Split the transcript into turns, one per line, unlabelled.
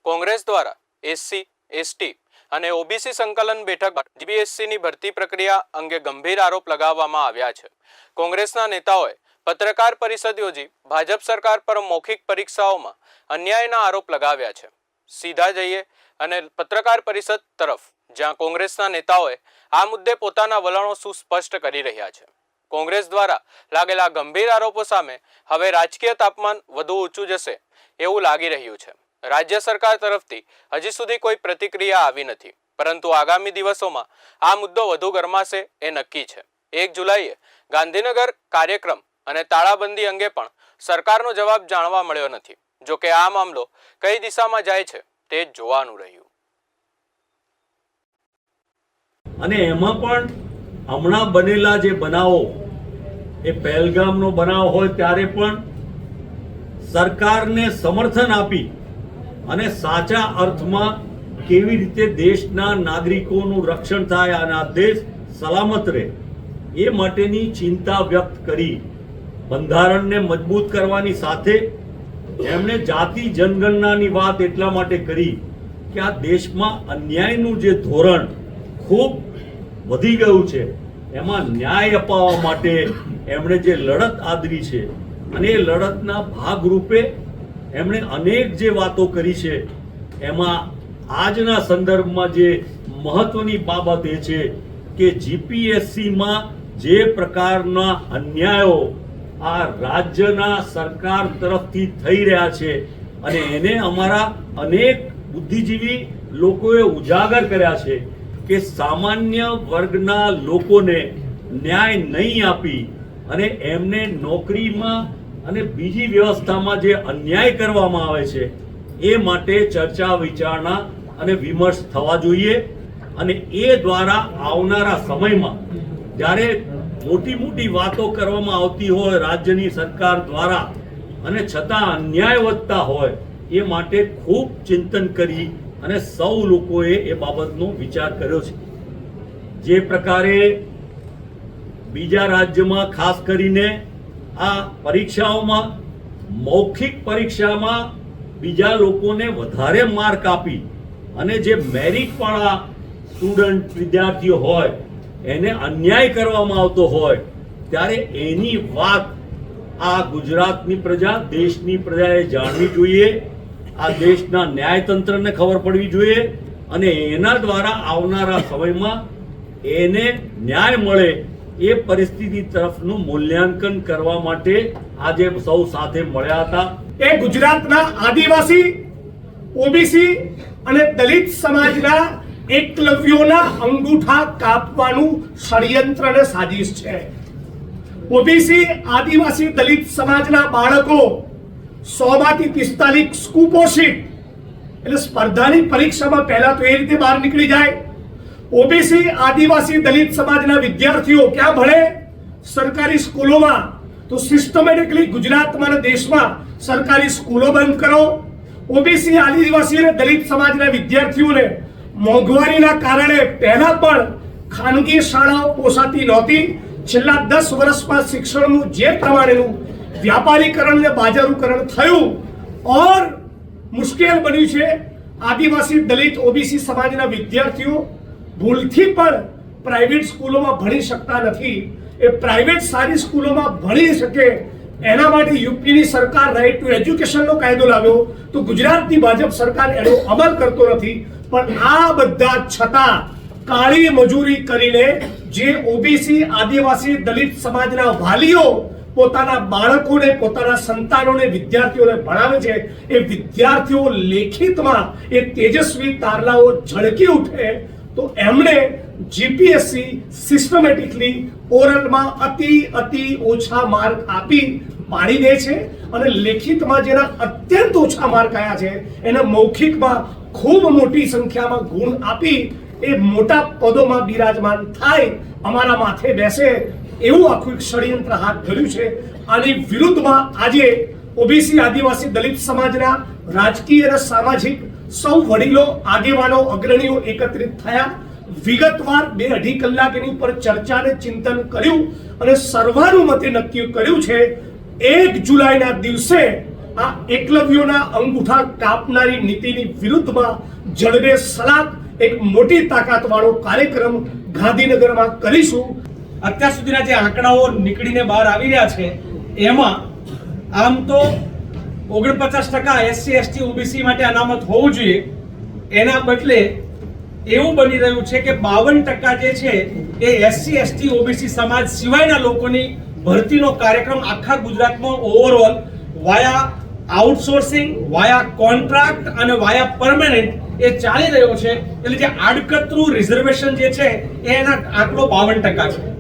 કોંગ્રેસ દ્વારા SC, ST અને OBC સંકલન બેઠક જીપીએસસીની ભરતી પ્રક્રિયા અંગે ગંભીર આરોપ લગાવવામાં આવ્યા છે. કોંગ્રેસના નેતાઓએ પત્રકાર પરિષદ યોજી ભાજપ સરકાર પર મૌખિક પરીક્ષાઓમાં અન્યાયના આરોપ લગાવ્યા છે. સીધા જઈએ અને પત્રકાર પરિષદ તરફ, જ્યાં કોંગ્રેસના નેતાઓએ આ મુદ્દે પોતાના વલણો સુસ્પષ્ટ કરી રહ્યા છે. કોંગ્રેસ દ્વારા લાગેલા ગંભીર આરોપો સામે હવે રાજકીય તાપમાન વધુ ઊંચું જશે એવું લાગી રહ્યું છે. રાજ્ય સરકાર તરફથી હજી સુધી કોઈ પ્રતિક્રિયા આવી નથી, પરંતુ આગામી દિવસોમાં આ મુદ્દો વધુ ગરમાશે એ નક્કી છે. 1 જુલાઈએ ગાંધીનગર કાર્યક્રમ અને તાળાબંધી અંગે પણ સરકારનો જવાબ જાણવા મળ્યો નથી. જો કે આ મામલો કઈ દિશામાં જાય છે તે જોવાનું રહ્યું.
અને એમાં પણ હમણાં બનેલા જે બનાવો, એ પહેલગામનો બનાવ હોય ત્યારે પણ સરકારને સમર્થન આપી અને સાચા અર્થમાં કેવી રીતે દેશના નાગરિકોનું રક્ષણ થાય અને આ દેશ સલામત રહે એ માટેની ચિંતા વ્યક્ત કરી બંધારણને મજબૂત કરવાની સાથે એમણે જાતિ જનગણનાની વાત એટલા માટે કરી કે આ દેશમાં અન્યાયનું જે ધોરણ ખૂબ વધી ગયું છે, એમાં ન્યાય અપાવવા માટે એમણે જે લડત આદરી છે અને એ લડતના ભાગરૂપે એમણે અનેક જે વાતો કરી છે, એમાં આજના સંદર્ભમાં જે મહત્વની બાબત એ છે કે જીપીએસસીમાં જે પ્રકારના અન્યાયો આ રાજ્યના સરકાર તરફથી થઈ રહ્યા છે અને એને અમારા અનેક બુદ્ધિજીવી લોકોએ ઉજાગર કર્યા છે કે સામાન્ય વર્ગના લોકોને ન્યાય નહીં આપી અને એમને નોકરીમાં અને બીજી વ્યવસ્થામાં જે અન્યાય કરવામાં આવે છે એ માટે ચર્ચા વિચારણા અને વિમર્શ થવા જોઈએ. અને એ દ્વારા આવનારા સમયમાં જ્યારે મોટી મોટી વાતો કરવામાં આવતી હોય રાજ્યની સરકાર દ્વારા અને છતાં અન્યાય વધતા હોય એ માટે ખૂબ ચિંતન કરી અને સૌ લોકોએ એ બાબતનો વિચાર કર્યો છે. જે પ્રકારે બીજા રાજ્યમાં ખાસ કરીને આ પરીક્ષાઓમાં મૌખિક પરીક્ષામાં બીજા લોકોને વધારે માર્ક આપી અને જે મેરિટવાળા સ્ટુડન્ટ વિદ્યાર્થીઓ હોય એને અન્યાય કરવામાં આવતો હોય, ત્યારે એની વાત આ ગુજરાતની પ્રજા, દેશની પ્રજાએ જાણવી જોઈએ. આ દેશના ન્યાયતંત્રને ખબર પડવી જોઈએ અને એના દ્વારા આવનારા સમયમાં એને ન્યાય મળે એ પરિસ્થિતિ તરફનું મૂલ્યાંકન કરવા માટે આજે સૌ સાથે મળ્યા હતા.
એ ગુજરાતના આદિવાસી, ઓબીસી અને દલિત સમાજના એકલવ્યોના અંગૂઠા કાપવાનું ષડયંત્ર અને સાજિશ છે. ઓબીસી, આદિવાસી, દલિત સમાજના બાળકો 100 માંથી 45 કુપોષિત એટલે સ્પર્ધાની પરીક્ષામાં પહેલા તો એ રીતે બહાર નીકળી જાય. ઓબીસી, આદિવાસી, દલિત સમાજના વિદ્યાર્થીઓ ક્યાં ભણે? સરકારી સ્કૂલોમાં. તો સિસ્ટમેટિકલી ગુજરાતમાં અને દેશમાં સરકારી સ્કૂલો બંધ કરો. ઓબીસી, આદિવાસી અને દલિત સમાજના વિદ્યાર્થીઓને મોંઘવારીના કારણે પહેલા પણ ખાનગી શાળાઓ પોસાતી નહોતી. છેલ્લા 10 વર્ષમાં શિક્ષણનું જે પ્રમાણેનું વ્યાપારીકરણ અને બાજારીકરણ થયું ઓર મુશ્કેલ બન્યું છે. આદિવાસી, દલિત, ઓબીસી સમાજના વિદ્યાર્થીઓ ભૂલથી પણ પ્રાઇવેટ સ્કૂલોમાં ભણી શકતા નથી. એ પ્રાઇવેટ સારી સ્કૂલોમાં ભણી શકે એના માટે યુપીની સરકાર રાઇટ ટુ એજ્યુકેશનનો કાયદો લાવ્યો, તો ગુજરાતની ભાજપ સરકાર એનો અમલ કરતો નથી. પણ આ બધા છતાં કાળી મજૂરી કરીને જે ઓબીસી, આદિવાસી, દલિત સમાજના વાલીઓ પોતાના બાળકોને, પોતાના સંતાનોને, વિદ્યાર્થીઓને ભણાવે છે, એ વિદ્યાર્થીઓ લેખિતમાં એ તેજસ્વી તારલાઓ ઝળકી ઉઠે તો એમણે જીપીએસસી સિસ્ટમેટિકલી ઓરલમાં અતિ ઓછા માર્ક આપી પાડી દે છે અને લેખિતમાં જેના અત્યંત ઓછા માર્ક આવ્યા છે એને મૌખિકમાં ખૂબ મોટી સંખ્યામાં ગુણ આપી એ મોટા પદોમાં બિરાજમાન થાય, અમારા માથે બેસે એવું આખું એક ષડયંત્ર હાથ ધર્યું છે. આની વિરુદ્ધમાં આજે ઓબીસી, આદિવાસી, દલિત સમાજના રાજકીય અને સામાજિક સૌ વડીલો, આગેવાનો, અગ્રણીઓ એકત્રિત થયા. વિગતવાર 2-2.5 કલાક એની ઉપર ચર્ચા અને ચિંતન કર્યું અને સર્વાનુમતે નક્કી કર્યું છે 1 જુલાઈના દિવસે આ એકલવ્યોના અંગૂઠા કાપનારી નીતિની વિરુદ્ધમાં જડબે સલાક એક મોટી તાકાતવાળો કાર્યક્રમ ગાંધીનગરમાં કરીશું.
અત્યાર સુધીના જે આંકડાઓ નીકળીને બહાર આવી રહ્યા છે એમાં આમ તો 49% SC ST OBC માટે અનામત હોવું જોઈએ, એના બદલે એવું બની રહ્યું છે કે 52% જે છે એ SC ST OBC સમાજ સિવાયના લોકોની ભરતીનો કાર્યક્રમ આખા ગુજરાતમાં ઓવરઓલ વાયા આઉટસોર્સિંગ, વાયા કોન્ટ્રાક્ટ અને વાયા પરમેનન્ટ એ ચાલી રહ્યો છે. એટલે જે આડકતરું રિઝર્વેશન જે છે એના આંકડો 52% છે.